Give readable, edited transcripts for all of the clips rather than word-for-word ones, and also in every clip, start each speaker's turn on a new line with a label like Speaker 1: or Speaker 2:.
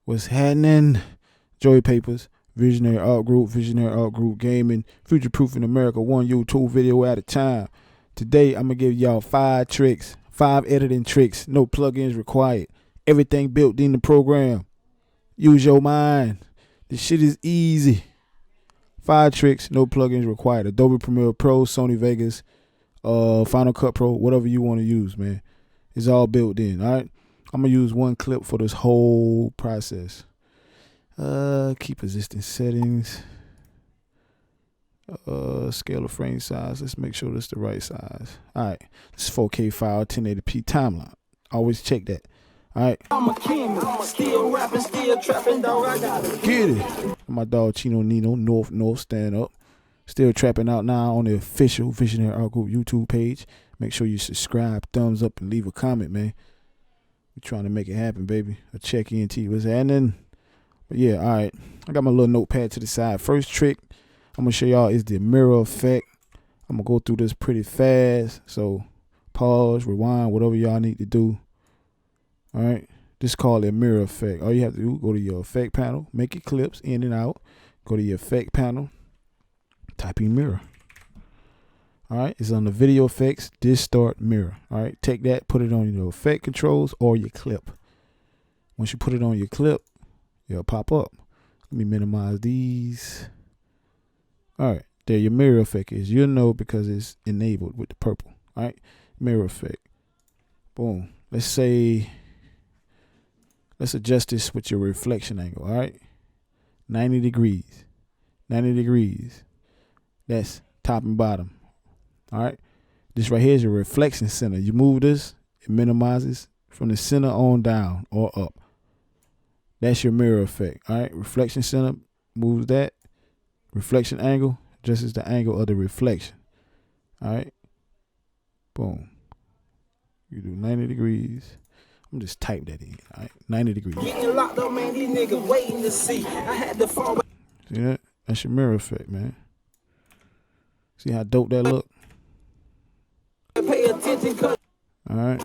Speaker 1: What's happening? Joy Papers, Visionary Art Group Gaming, Future Proofing America, one YouTube video at a time. Today, I'm going to give y'all 5 tricks, 5 editing tricks, no plugins required. Everything built in the program. Use your mind. This shit is easy. 5 tricks, no plugins required. Adobe Premiere Pro, Sony Vegas, Final Cut Pro, whatever you want to use, man. It's all built in, all right? I'm going to use one clip for this whole process. Keep existing settings. Scale of frame size. Let's make sure this is the right size. All right. This is 4K file, 1080p timeline. Always check that. All right. I'm a king. Still rapping, still trapping, dog. I got it. Get it. My dog Chino Nino, North, stand up. Still trapping out now on the official Visionary Art Group YouTube page. Make sure you subscribe, thumbs up, and leave a comment, man. We're trying to make it happen, baby. A check in to what's happening. But yeah, all right. I got my little notepad to the side. First trick I'm going to show y'all is the mirror effect. I'm going to go through this pretty fast. So pause, rewind, whatever y'all need to do. All right. This is called a mirror effect. All you have to do, go to your effect panel, make your clips in and out. Go to your effect panel, type in mirror. All right. It's on the video effects, distort mirror. All right. Take that, put it on your effect controls or your clip. Once you put it on your clip, it'll pop up. Let me minimize these. All right, there your mirror effect is. You'll know because it's enabled with the purple. All right, mirror effect. Boom. Let's adjust this with your reflection angle. All right, 90 degrees. 90 degrees. That's top and bottom. All right, this right here is your reflection center. You move this, it minimizes from the center on down or up. That's your mirror effect. All right, reflection center moves that. Reflection angle adjusts the angle of the reflection. All right, boom. You do 90 degrees. I'm just type that in. All right, 90 degrees. Getting locked up, man. These niggas waiting to see. I had to fall back. See that? That's your mirror effect, man. See how dope that look? Pay attention. All right.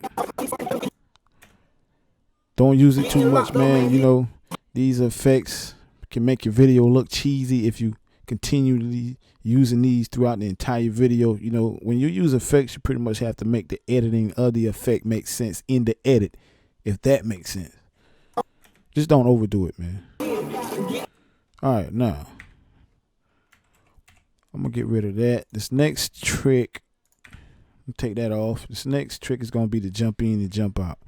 Speaker 1: Don't use it too much, man. You know, these effects can make your video look cheesy if you continually using these throughout the entire video. You know, when you use effects, you pretty much have to make the editing of the effect make sense in the edit, if that makes sense. Just don't overdo it, man. All right, now I'm gonna get rid of that. This next trick, take that off. This next trick is gonna be to jump in and jump out.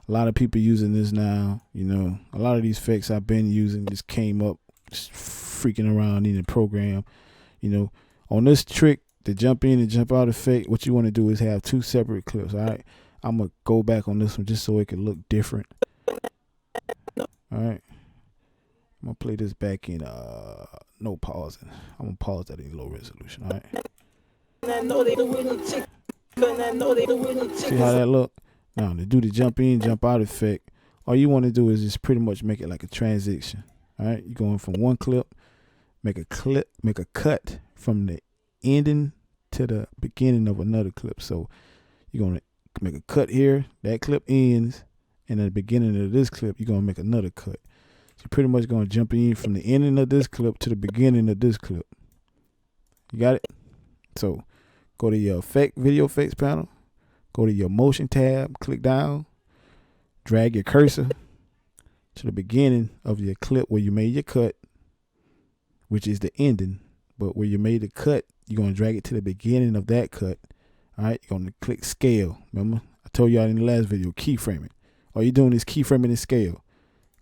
Speaker 1: A lot of people using this now. You know, a lot of these effects I've been using just came up just freaking around in the program. You know, on this trick, the jump in and jump out effect, what you want to do is have 2 separate clips. All right, I'm gonna go back on this one just so it can look different. All right, I'm gonna play this back in no pausing. I'm gonna pause that in low resolution. All right, see how that look? Now to do the jump in jump out effect, all you want to do is just pretty much make it like a transition. All right, you're going from one clip, make a cut from the ending to the beginning of another clip. So you're going to make a cut here, that clip ends, and at the beginning of this clip, you're going to make another cut. So you're pretty much going to jump in from the ending of this clip to the beginning of this clip. You got it? So go to your video effects panel, go to your motion tab, click down, drag your cursor to the beginning of your clip where you made your cut, which is the ending, but where you made the cut, you're going to drag it to the beginning of that cut. All right, you're going to click scale. Remember, I told y'all in the last video, keyframing. All you're doing is keyframing and scale.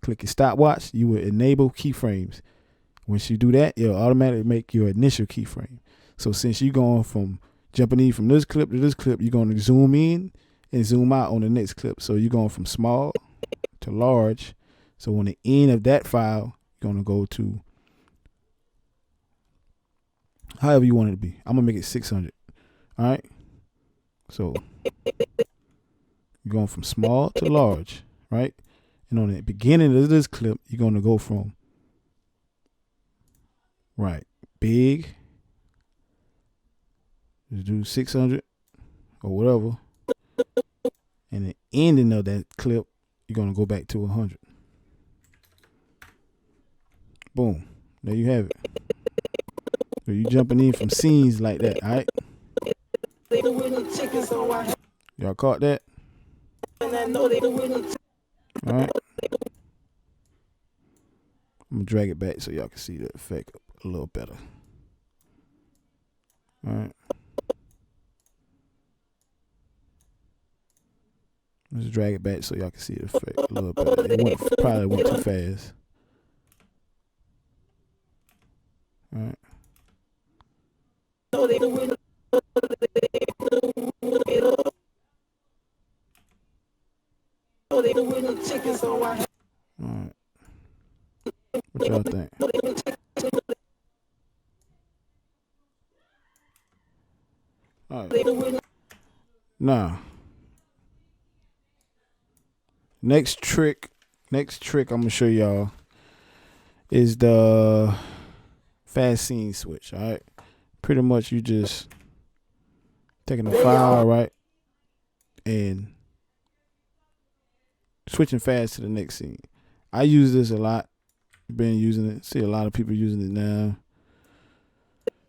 Speaker 1: Click your stopwatch, you will enable keyframes. Once you do that, it'll automatically make your initial keyframe. So since you're going from jumping in from this clip to this clip, you're going to zoom in and zoom out on the next clip. So you're going from small to large. So on the end of that file, you're going to go to however you want it to be. I'm going to make it 600. All right. So you're going from small to large, right? And on the beginning of this clip, you're going to go from, right, big, just do 600 or whatever. And the ending of that clip, you're going to go back to 100. Boom. There you have it. So you jumping in from scenes like that, all right? Y'all caught that? All right. I'm gonna drag it back so y'all can see the effect a little better. All right. Let's drag it back so y'all can see the effect a little better. It probably went too fast. All right. All right. What y'all think? All right. Now, next trick I'm gonna show y'all is the fast scene switch. All right. Pretty much you just taking the file, right, and switching fast to the next scene. I use this a lot. Been using it. See a lot of people using it now.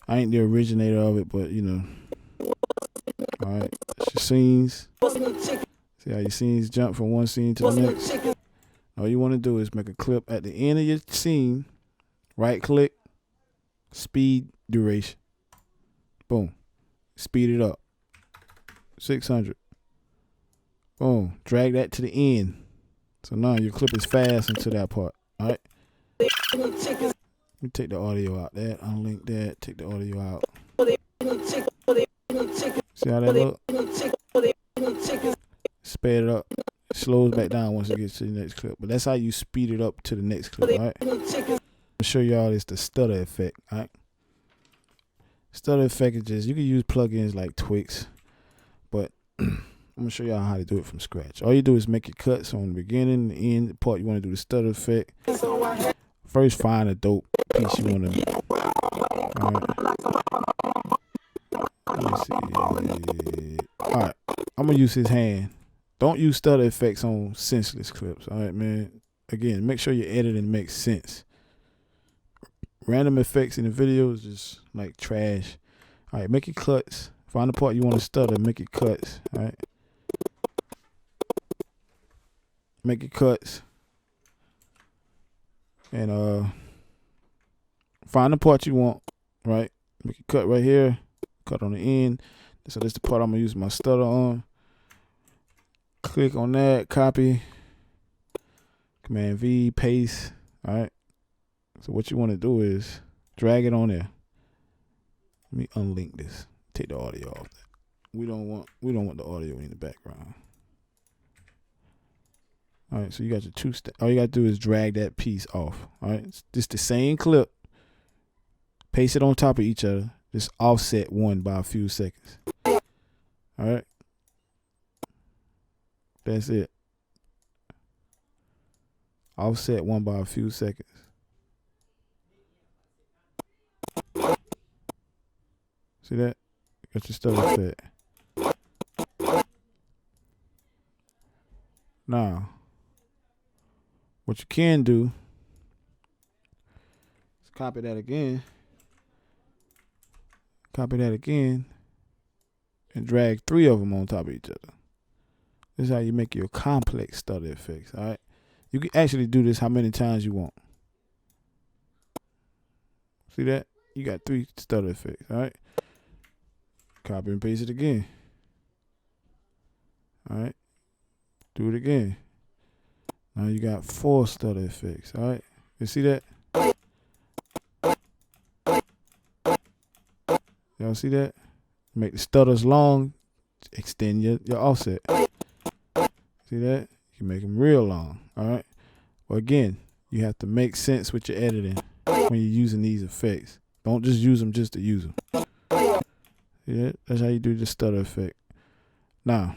Speaker 1: I ain't the originator of it, but you know. All right, that's your scenes. See how your scenes jump from one scene to the next. All you want to do is make a clip at the end of your scene. Right click, speed, duration. Boom. Speed it up. 600. Boom. Drag that to the end. So now your clip is fast into that part. All right. Let me take the audio out. That unlink that. Take the audio out. See how that look? Sped it up. It slows back down once it gets to the next clip. But that's how you speed it up to the next clip. All right. I'm gonna show y'all this the stutter effect. All right. Stutter effect is just, you can use plugins like Twix, but I'm gonna show y'all how to do it from scratch. All you do is make your cuts on the beginning, the end, the part you want to do the stutter effect. First, find a dope piece you want to. All right. Let me see. All right, I'm gonna use his hand. Don't use stutter effects on senseless clips. All right, man. Again, make sure your editing makes sense. Random effects in the video is just like trash. All right, make your cuts. Find the part you want to stutter. Make your cuts. All right. Make your cuts. And find the part you want. Right. Make a cut right here. Cut on the end. So this is the part I'm gonna use my stutter on. Click on that. Copy. Command V. Paste. All right. So what you want to do is drag it on there. Let me unlink this. Take the audio off that. We don't want the audio in the background. All right, so you got your two step. All you gotta do is drag that piece off. All right, it's just the same clip. Paste it on top of each other. Just offset one by a few seconds. All right, that's it. Offset one by a few seconds. See that? Got your stuff set. Now, what you can do is copy that again. Copy that again. And drag 3 of them on top of each other. This is how you make your complex stutter effects. All right. You can actually do this how many times you want. See that? You got 3 stutter effects. All right. Copy and paste it again. All right. Do it again. Now you got 4 stutter effects. All right. You see that? Y'all see that? Make the stutters long. Extend your offset. See that? You can make them real long. All right. Well, again, you have to make sense with your editing when you're using these effects. Don't just use them just to use them. Yeah, that's how you do the stutter effect. Now,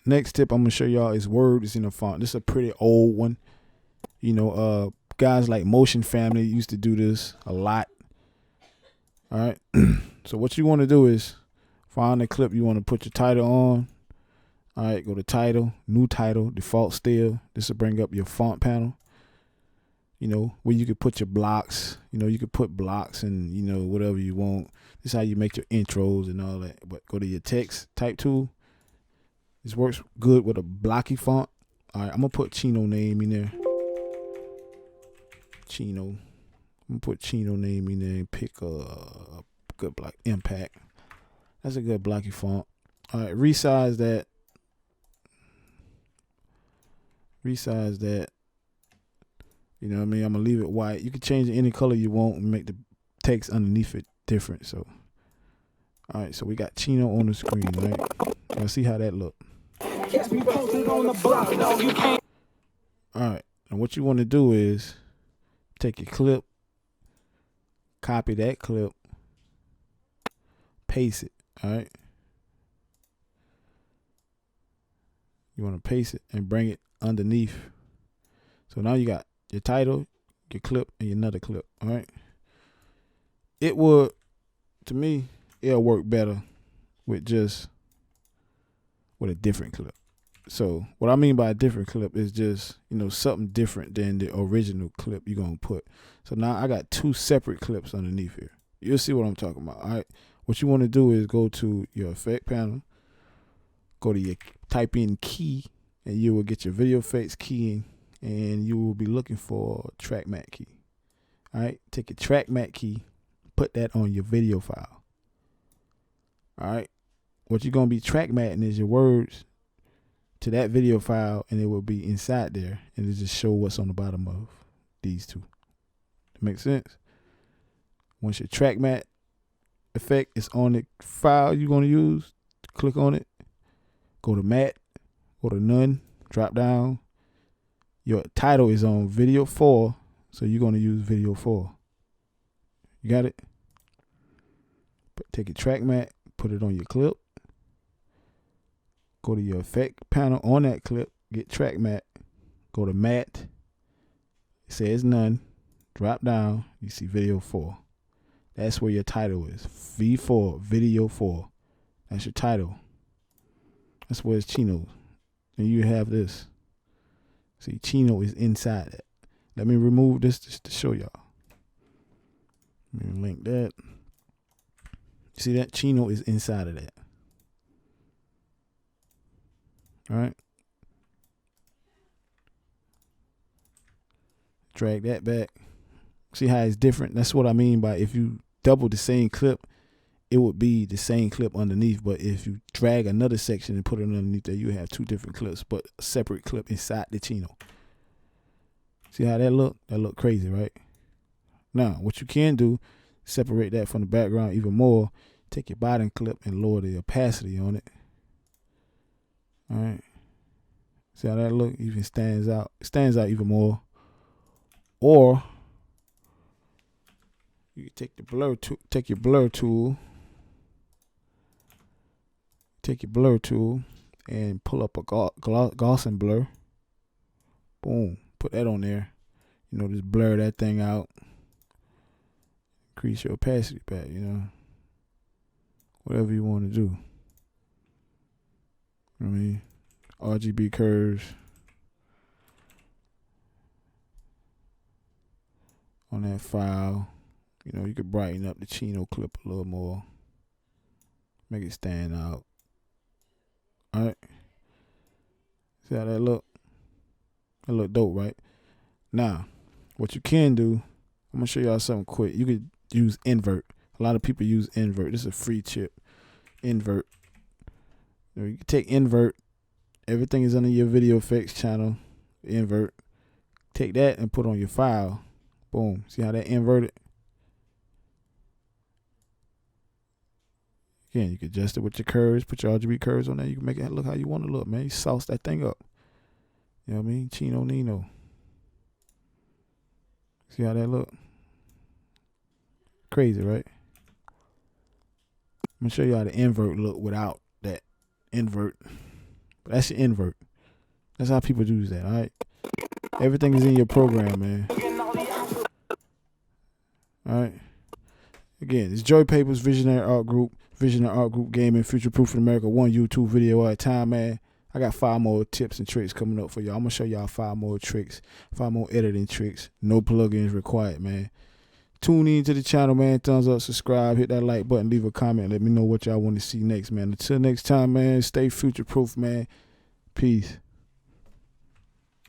Speaker 1: next tip I'm gonna show y'all is words in a font. This is a pretty old one. You know, guys like Motion Family used to do this a lot. All right. So what you want to do is find the clip you want to put your title on. All right, go to title, new title, default still. This will bring up your font panel. you know, where you could put your blocks. You know, you could put blocks and, you know, whatever you want. This is how you make your intros and all that. But go to your text type tool. This works good with a blocky font. All right, I'm going to put Chino name in there. Chino. I'm going to put Chino name in there and pick a good block. Impact. That's a good blocky font. All right, resize that. Resize that. You know what I mean? I'm going to leave it white. You can change it any color you want and make the text underneath it different. So, all right, so we got Chino on the screen, right? Let's see how that look. All right, and what you want to do is take your clip, copy that clip, paste it, all right? You want to paste it and bring it underneath. So now you got your title, your clip, and another clip, all right? It would, to me, it'll work better with a different clip. So what I mean by a different clip is just, you know, something different than the original clip you're going to put. So now I got two separate clips underneath here. You'll see what I'm talking about, all right? What you want to do is go to your effect panel, go to your type in key, and you will get your video effects key, and you will be looking for track mat key. All right, take your track mat key, put that on your video file. All right, what you're going to be track matting is your words to that video file, and it will be inside there, and it just show what's on the bottom of these two. That makes sense? Once your track mat effect is on the file you're going to use, click on it, go to mat, go to none, drop down. Your title is on video 4, so you're going to use video 4. You got it? Take your track mat, put it on your clip. Go to your effect panel on that clip, get track mat, go to mat, it says none, drop down, you see video 4. That's where your title is. V4, video 4. That's your title. That's where it's Chino. And you have this. See, Chino is inside that. Let me remove this just to show y'all. Let me link that. See that? Chino is inside of that. All right. Drag that back. See how it's different? That's what I mean by if you double the same clip, it would be the same clip underneath. But if you drag another section and put it underneath there, you have two different clips, but a separate clip inside the Chino. See how that look? That look crazy, right? Now, what you can do, separate that from the background even more. Take your bottom clip and lower the opacity on it. All right. See how that look? Even stands out. It stands out even more. Or you can take the blur tool. Take your blur tool. Take your blur tool and pull up a Gaussian blur. Boom. Put that on there. You know, just blur that thing out. Increase your opacity back. You know, whatever you want to do. I mean, RGB curves on that file. You know, you could brighten up the Chino clip a little more. Make it stand out. Alright. See how that look? That look dope, right? Now, what you can do, I'm going to show y'all something quick. You could use Invert. A lot of people use Invert. This is a free chip. Invert. You can take Invert. Everything is under your video effects channel. Invert. Take that and put on your file. Boom. See how that inverted? Again, you can adjust it with your curves. Put your RGB curves on there. You can make it look how you want to look, man. You sauce that thing up. You know what I mean? Chino Nino. See how that look? Crazy, right? I'm going to show you how the invert look without that invert. But that's your invert. That's how people do that, all right? Everything is in your program, man. All right? Again, it's Joy Papers, Visionary Art Group, Gaming, Future Proof in America, one YouTube video at a time, man. I got 5 more tips and tricks coming up for y'all. I'm going to show y'all 5 more tricks, 5 more editing tricks. No plugins required, man. Tune in to the channel, man. Thumbs up, subscribe, hit that like button, leave a comment. Let me know what y'all want to see next, man. Until next time, man, stay future-proof, man. Peace.